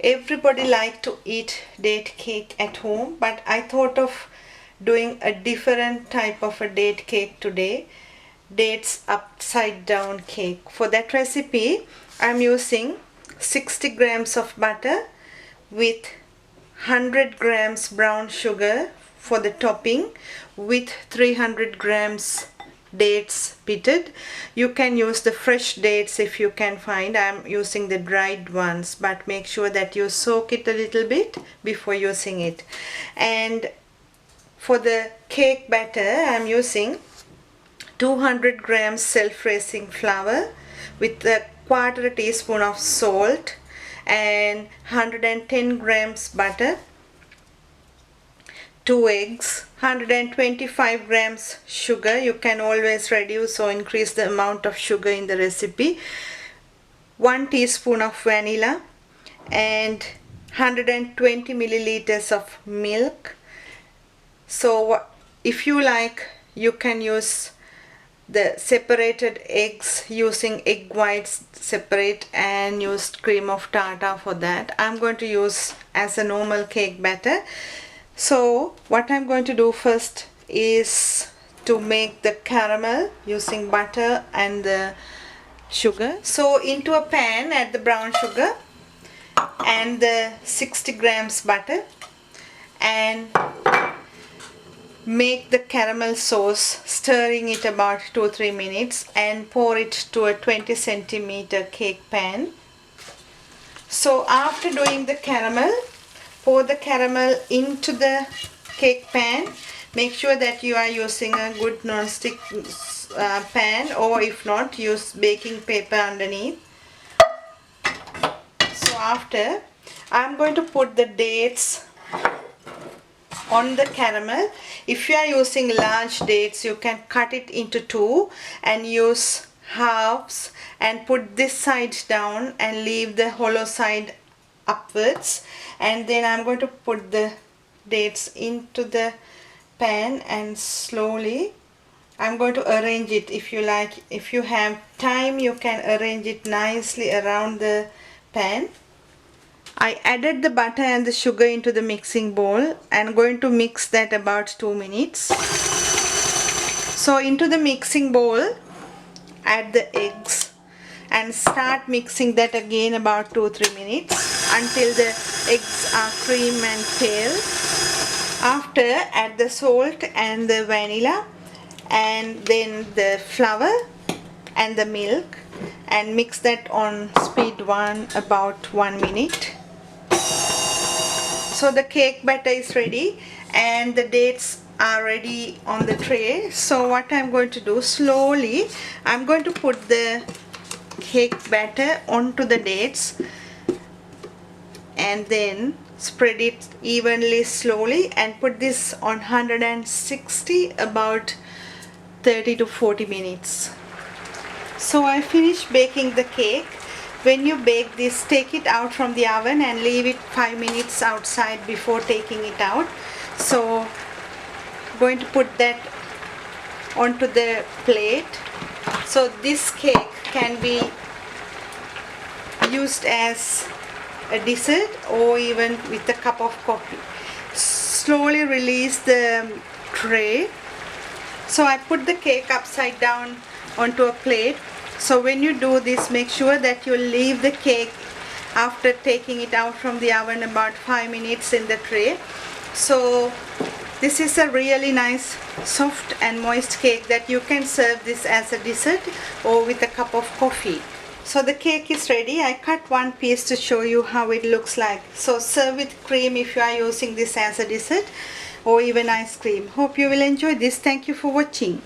Everybody like to eat date cake at home, but I thought of doing a different type of a date cake today. Dates upside down cake. For that recipe, I'm using 60 grams of butter with 100 grams brown sugar for the topping with 300 grams dates pitted. You can use the fresh dates if you can find. I'm using the dried ones, but make sure that you soak it a little bit before using it. And for the cake batter, I'm using 200 grams self-raising flour with a quarter teaspoon of salt and 110 grams butter, 2 eggs, 125 grams sugar. You can always reduce or increase the amount of sugar in the recipe, 1 teaspoon of vanilla and 120 milliliters of milk. So if you like, you can use the separated eggs using egg whites separate and use cream of tartar for that. I'm going to use as a normal cake batter. So what I'm going to do first is to make the caramel using butter and the sugar. So into a pan, add the brown sugar and the 60 grams butter and make the caramel sauce, stirring it about 2-3 minutes, and pour it to a 20 centimeter cake pan. So after doing the caramel, pour the caramel into the cake pan. Make sure that you are using a good non-stick pan, or if not, use baking paper underneath. So after, I'm going to put the dates on the caramel. If you are using large dates, you can cut it into 2 and use halves and put this side down and leave the hollow side upwards. And then I'm going to put the dates into the pan and slowly I'm going to arrange it. If you like, if you have time, you can arrange it nicely around the pan. I added the butter and the sugar into the mixing bowl and going to mix that about 2 minutes. So into the mixing bowl, add the eggs and start mixing that again about 2-3 minutes until the eggs are cream and pale. After, add the salt and the vanilla and then the flour and the milk and mix that on speed 1 about 1 minute. So the cake batter is ready and the dates are ready on the tray. So what I'm going to do, slowly I'm going to put the cake batter onto the dates and then spread it evenly slowly and put this on 160 about 30 to 40 minutes. So I finished baking the cake. When you bake this, take it out from the oven and leave it 5 minutes outside before taking it out. So I'm going to put that onto the plate. So this cake can be used as a dessert or even with a cup of coffee. Slowly release the tray. So I put the cake upside down onto a plate. So when you do this, make sure that you leave the cake after taking it out from the oven about 5 minutes in the tray. So this is a really nice soft and moist cake that you can serve this as a dessert or with a cup of coffee. So the cake is ready. I cut one piece to show you how it looks like. So serve with cream if you are using this as a dessert or even ice cream. Hope you will enjoy this. Thank you for watching.